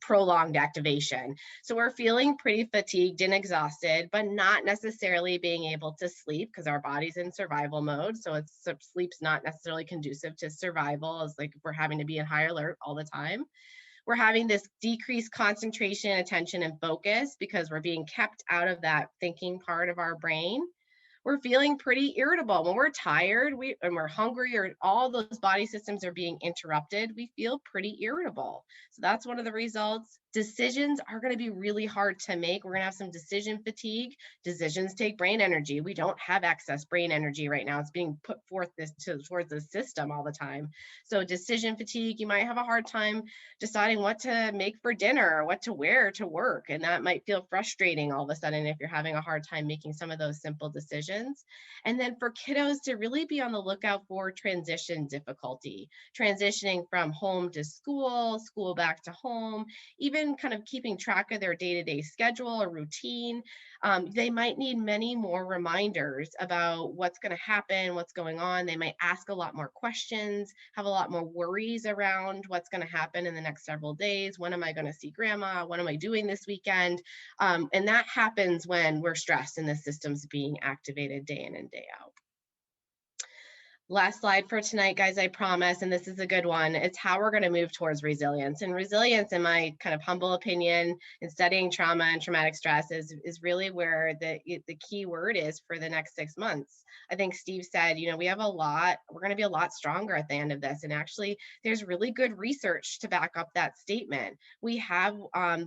prolonged activation. So we're feeling pretty fatigued and exhausted, but not necessarily being able to sleep because our body's in survival mode. So sleep's not necessarily conducive to survival, as like if we're having to be in high alert all the time. We're having this decreased concentration, attention, and focus because we're being kept out of that thinking part of our brain. We're feeling pretty irritable. When we're tired and we're hungry, or all those body systems are being interrupted, we feel pretty irritable. So that's one of the results. Decisions are going to be really hard to make. We're going to have some decision fatigue. Decisions take brain energy. We don't have excess brain energy right now. It's being put forth towards the system all the time. So decision fatigue, you might have a hard time deciding what to make for dinner or what to wear to work. And that might feel frustrating all of a sudden if you're having a hard time making some of those simple decisions. And then for kiddos to really be on the lookout for transition difficulty, transitioning from home to school, school back to home, even kind of keeping track of their day-to-day schedule or routine. They might need many more reminders about what's going to happen, what's going on. They might ask a lot more questions, have a lot more worries around what's going to happen in the next several days. When am I going to see grandma? What am I doing this weekend? And that happens when we're stressed and the system's being activated day in and day out. Last slide for tonight, guys, I promise, and this is a good one. It's how we're going to move towards resilience. And resilience, in my kind of humble opinion, in studying trauma and traumatic stress, is really where the key word is for the next 6 months. I think Steve said, we have we're going to be a lot stronger at the end of this. And actually, there's really good research to back up that statement. We have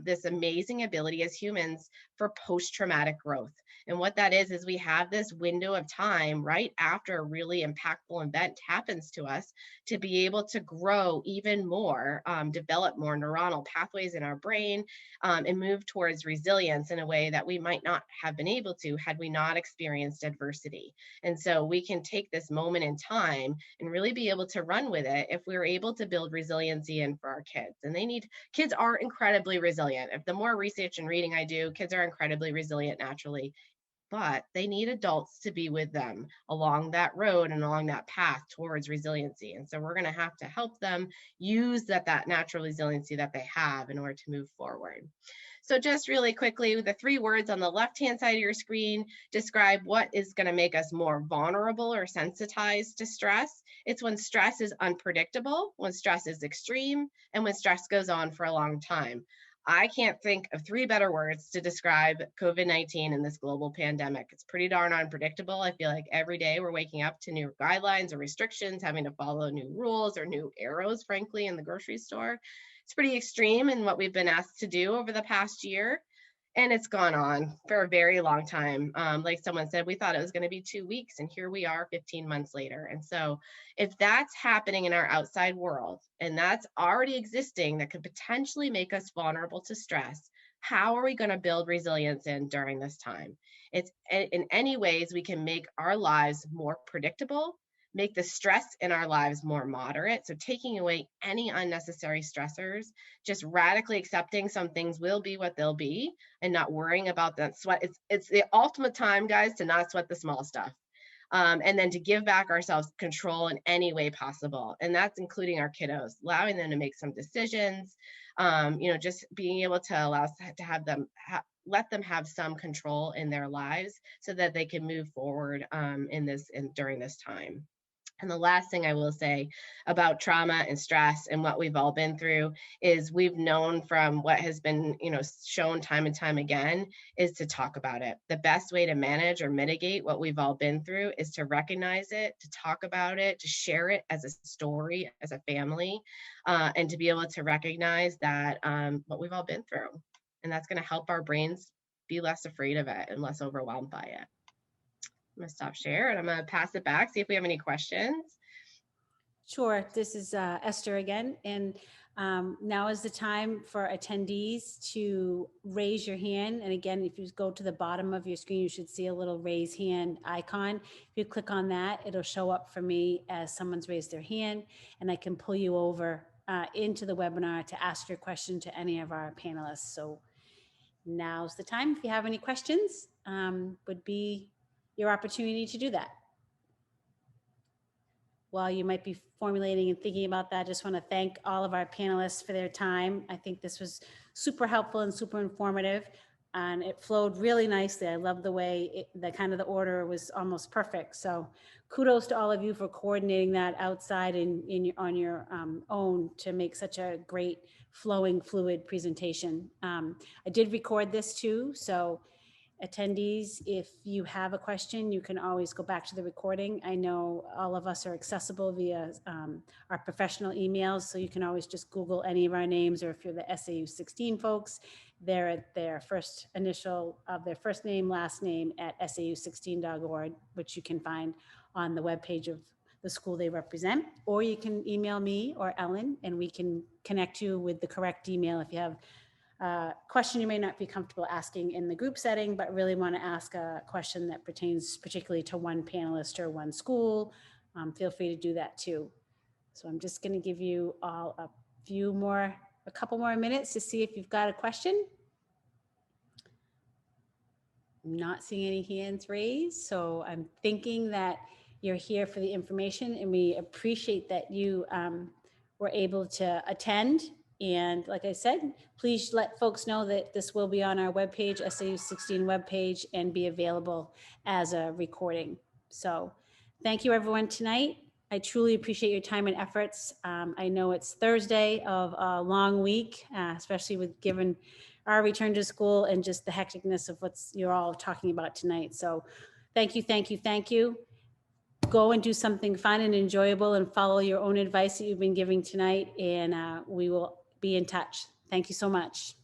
this amazing ability as humans for post-traumatic growth. And what that is we have this window of time right after a really impactful impactful event happens to us, to be able to grow even more, develop more neuronal pathways in our brain, and move towards resilience in a way that we might not have been able to had we not experienced adversity. And so we can take this moment in time and really be able to run with it if we're able to build resiliency in for our kids. And kids are incredibly resilient. If the more research and reading I do, kids are incredibly resilient naturally, but they need adults to be with them along that road and along that path towards resiliency. And so we're going to have to help them use that natural resiliency that they have in order to move forward. So just really quickly, the 3 words on the left-hand side of your screen describe what is going to make us more vulnerable or sensitized to stress. It's when stress is unpredictable, when stress is extreme, and when stress goes on for a long time. I can't think of 3 better words to describe COVID-19 and this global pandemic. It's pretty darn unpredictable. I feel like every day we're waking up to new guidelines or restrictions, having to follow new rules or new arrows, frankly, in the grocery store. It's pretty extreme in what we've been asked to do over the past year. And it's gone on for a very long time. Like someone said, we thought it was going to be 2 weeks, and here we are 15 months later. And so if that's happening in our outside world, and that's already existing, that could potentially make us vulnerable to stress, how are we going to build resilience during this time? It's in any ways we can make our lives more predictable, make the stress in our lives more moderate. So taking away any unnecessary stressors, just radically accepting some things will be what they'll be and not worrying about that sweat. It's the ultimate time, guys, to not sweat the small stuff. And then to give back ourselves control in any way possible. And that's including our kiddos, allowing them to make some decisions, just being able to allow us to have them, let them have some control in their lives so that they can move forward during this time. And the last thing I will say about trauma and stress and what we've all been through is we've known from what has been, shown time and time again is to talk about it. The best way to manage or mitigate what we've all been through is to recognize it, to talk about it, to share it as a story, as a family, and to be able to recognize that what we've all been through. And that's going to help our brains be less afraid of it and less overwhelmed by it. I'm going to stop share and I'm going to pass it back, see if we have any questions. Sure. This is Esther again. And now is the time for attendees to raise your hand. And again, if you go to the bottom of your screen, you should see a little raise hand icon. If you click on that, it'll show up for me as someone's raised their hand, and I can pull you over into the webinar to ask your question to any of our panelists. So now's the time. If you have any questions, would be your opportunity to do that. While you might be formulating and thinking about that, I just want to thank all of our panelists for their time. I think this was super helpful and super informative, and it flowed really nicely. I love the way the order was almost perfect. So kudos to all of you for coordinating that outside on your own to make such a great flowing, fluid presentation. I did record this too, so attendees, if you have a question, you can always go back to the recording. I know all of us are accessible via our professional emails, so you can always just Google any of our names, or if you're the SAU 16 folks, they're at their first initial of their first name, last name at sau16.org, which you can find on the webpage of the school they represent. Or you can email me or Ellen, and we can connect you with the correct email if you have question you may not be comfortable asking in the group setting, but really want to ask a question that pertains particularly to one panelist or one school. Feel free to do that too. So I'm just going to give you all a couple more minutes to see if you've got a question. I'm not seeing any hands raised, so I'm thinking that you're here for the information, and we appreciate that you were able to attend. And like I said, please let folks know that this will be on our webpage, SAU16 webpage, and be available as a recording. So thank you everyone tonight. I truly appreciate your time and efforts. I know it's Thursday of a long week, especially given our return to school and just the hecticness of you're all talking about tonight. So thank you, thank you, thank you. Go and do something fun and enjoyable and follow your own advice that you've been giving tonight, and we will be in touch. Thank you so much.